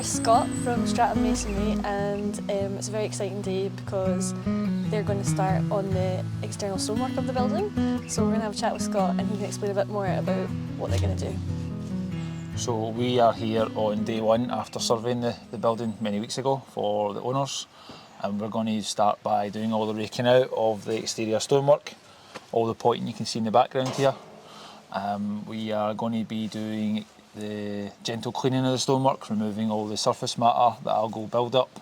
with Scott from Stratton Masonry, and it's a very exciting day because they're going to start on the external stonework of the building. So we're going to have a chat with Scott and he can explain a bit more about what they're going to do. So we are here on day one after surveying the building many weeks ago for the owners, and we're going to start by doing all the raking out of the exterior stonework, all the pointing you can see in the background here. We are going to be doing the gentle cleaning of the stonework, removing all the surface matter, the algal build-up,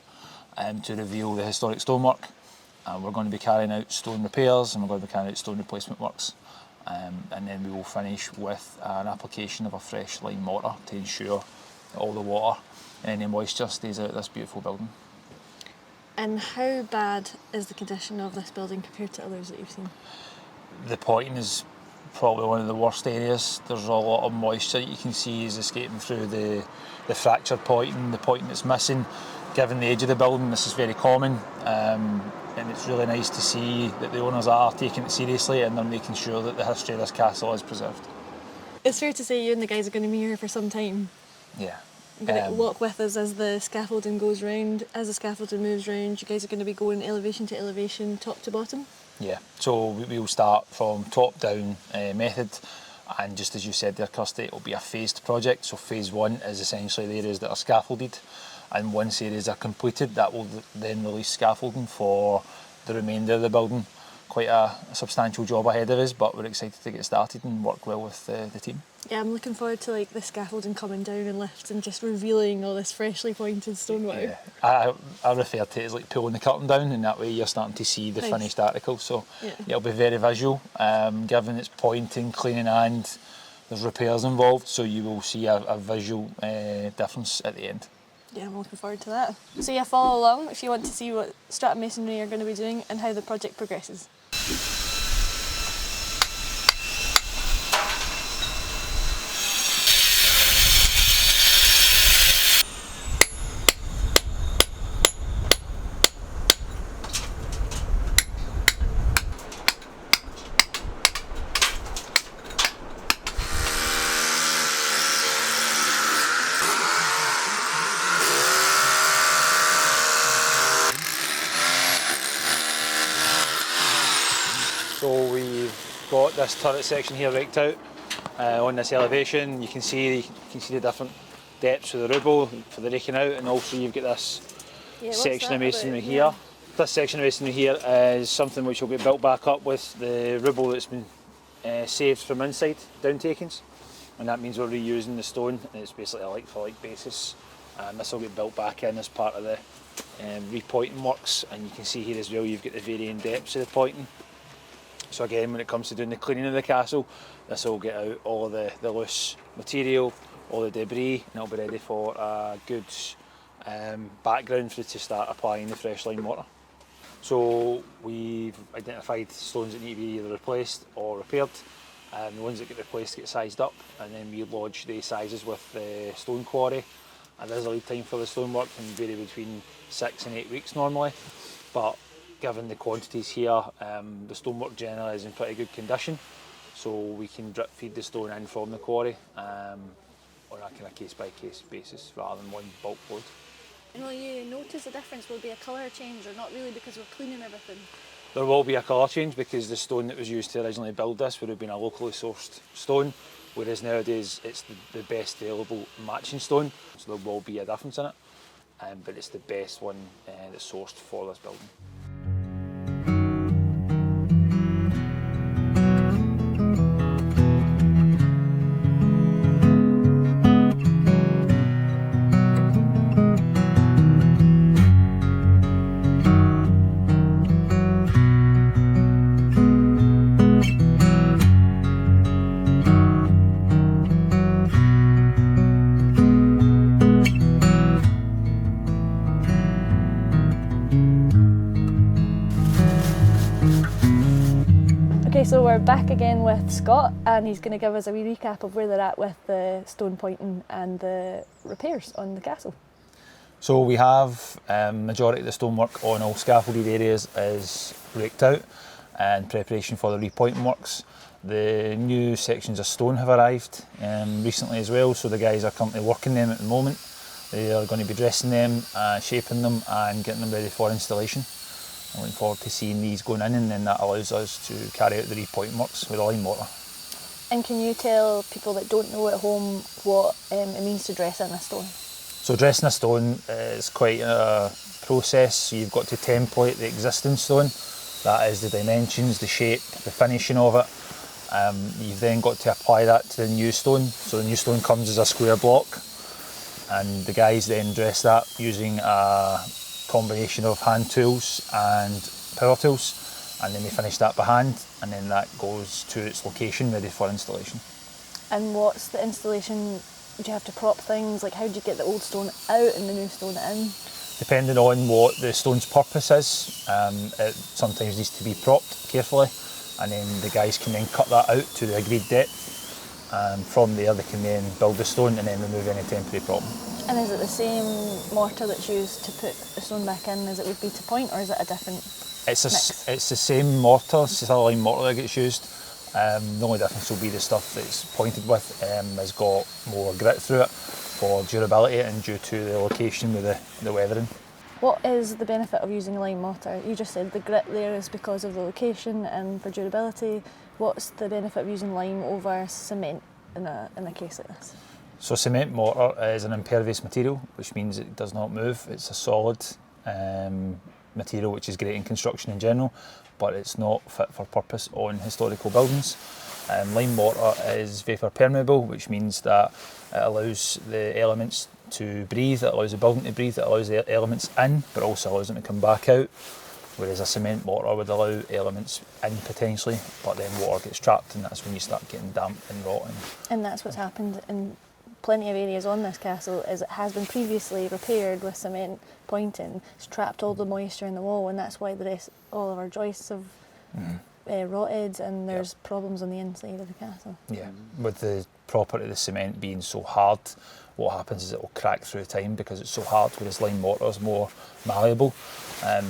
to reveal the historic stonework. We're going to be carrying out stone repairs and we're going to be carrying out stone replacement works. And then we will finish with an application of a fresh lime mortar to ensure that all the water and any moisture stays out of this beautiful building. And how bad is the condition of this building compared to others that you've seen? The pointing is probably one of the worst areas. There's a lot of moisture that you can see is escaping through the fractured pointing, the pointing that's missing. Given the age of the building, this is very common, and it's really nice to see that the owners are taking it seriously and they're making sure that the history of this castle is preserved. It's fair to say you and the guys are going to be here for some time. Yeah. You're going to walk with us as the scaffolding goes round. As the scaffolding moves round, you guys are going to be going elevation to elevation, top to bottom. Yeah, so we will start from top down method, and just as you said there, Kirsty, it will be a phased project. So phase one is essentially the areas that are scaffolded, and once areas are completed, that will then release scaffolding for the remainder of the building. Quite a substantial job ahead of us, but we're excited to get started and work well with the team. Yeah, I'm looking forward to like the scaffolding coming down and lifts and just revealing all this freshly pointed stonework. Yeah, I refer to it as like pulling the curtain down, and that way you're starting to see the finished article. So yeah, it'll be very visual, given it's pointing, cleaning, and there's repairs involved. So you will see a visual difference at the end. Yeah, I'm looking forward to that. So yeah, follow along if you want to see what Stratton Masonry are going to be doing and how the project progresses. So we've got this turret section here raked out on this elevation. You can see the different depths of the rubble for the raking out, and also you've got this section of masonry here. Yeah. This section of masonry here is something which will get built back up with the rubble that's been saved from inside downtakings, and that means we're reusing the stone, and it's basically a like-for-like basis. And this will get built back in as part of the repointing works, and you can see here as well you've got the varying depths of the pointing. So again, when it comes to doing the cleaning of the castle, this will get out all of the loose material, all the debris, and it'll be ready for a good background for it to start applying the fresh lime mortar. So we've identified stones that need to be either replaced or repaired. The ones that get replaced get sized up, and then we lodge the sizes with the stone quarry. And there's a lead time for the stonework, can vary between 6 and 8 weeks normally, but given the quantities here, the stonework generally is in pretty good condition, so we can drip feed the stone in from the quarry on a kind of case-by-case basis rather than one bulk load. And will you notice a difference? Will there be a colour change, or not really because we're cleaning everything? There will be a colour change because the stone that was used to originally build this would have been a locally sourced stone, whereas nowadays it's the best available matching stone, so there will be a difference in it, but it's the best one that's sourced for this building. Okay, so we're back again with Scott, and he's going to give us a wee recap of where they're at with the stone pointing and the repairs on the castle. So we have majority of the stonework on all scaffolded areas is raked out in preparation for the repointing works. The new sections of stone have arrived recently as well, so the guys are currently working them at the moment. They are going to be dressing them, shaping them and getting them ready for installation. I'm looking forward to seeing these going in, and then that allows us to carry out the repointing works with a lime mortar. And can you tell people that don't know at home what it means to dress in a stone? So dressing a stone is quite a process. So you've got to template the existing stone. That is the dimensions, the shape, the finishing of it. You've then got to apply that to the new stone. So the new stone comes as a square block, and the guys then dress that using a combination of hand tools and power tools, and then they finish that by hand, and then that goes to its location ready for installation. And what's the installation? Do you have to prop things? Like, how do you get the old stone out and the new stone in? Depending on what the stone's purpose is, it sometimes needs to be propped carefully, and then the guys can then cut that out to the agreed depth, and from there they can then build the stone and then remove any temporary problem. And is it the same mortar that's used to put the stone back in as it would be to point, or is it a different mix? It's the same mortar, it's a lime mortar that gets used. The only difference will be the stuff that's pointed with has got more grit through it for durability and due to the location with the weathering. What is the benefit of using a lime mortar? You just said the grit there is because of the location and for durability. What's the benefit of using lime over cement in a case like this? So cement mortar is an impervious material, which means it does not move. It's a solid material, which is great in construction in general, but it's not fit for purpose on historical buildings. Lime mortar is vapour permeable, which means that it allows the elements to breathe, it allows the building to breathe, it allows the elements in, but also allows them to come back out. Whereas a cement mortar would allow elements in potentially, but then water gets trapped, and that's when you start getting damp and rotting. And that's what's happened in plenty of areas on this castle, is it has been previously repaired with cement pointing. It's trapped all the moisture in the wall, and that's why all of our joists have rotted, and there's problems on the inside of the castle. Yeah, with the property of the cement being so hard, what happens is it will crack through time because it's so hard, whereas lime mortar is more malleable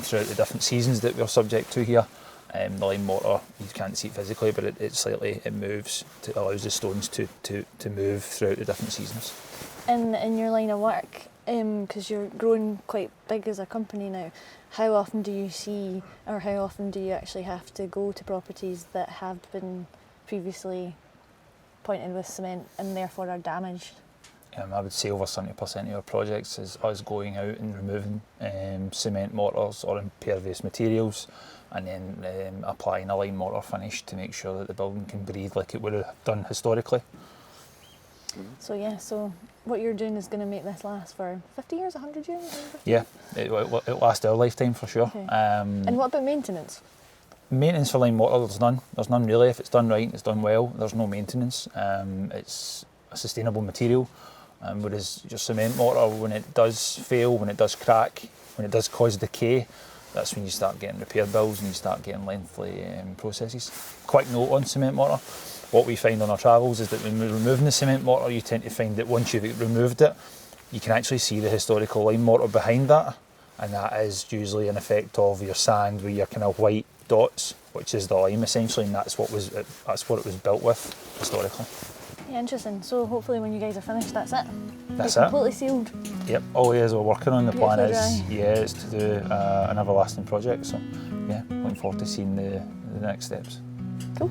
throughout the different seasons that we're subject to here. The lime mortar, you can't see it physically, but it moves, allows the stones to move throughout the different seasons. In your line of work, because you're growing quite big as a company now, how often do you see, or how often do you actually have to go to properties that have been previously pointed with cement and therefore are damaged? I would say over 70% of our projects is us going out and removing cement mortars or impervious materials, and then applying a lime mortar finish to make sure that the building can breathe like it would have done historically. So what you're doing is going to make this last for 50 years, 100 years? Yeah, it'll last our lifetime for sure. Okay. And what about maintenance? Maintenance for lime mortar, there's none. There's none really. If it's done right and it's done well, there's no maintenance. It's a sustainable material. Whereas your cement mortar, when it does fail, when it does crack, when it does cause decay, that's when you start getting repair bills and you start getting lengthy processes. Quick note on cement mortar, what we find on our travels is that when we're removing the cement mortar, you tend to find that once you've removed it, you can actually see the historical lime mortar behind that, and that is usually an effect of your sand with your kind of white dots, which is the lime essentially, and that's what it was built with historically. Yeah, interesting. So hopefully when you guys are finished, that's it. That's it. Completely sealed. Yep. All it is we're working on. The plan Beautifully is to do an everlasting project. So yeah, looking forward to seeing the next steps. Cool.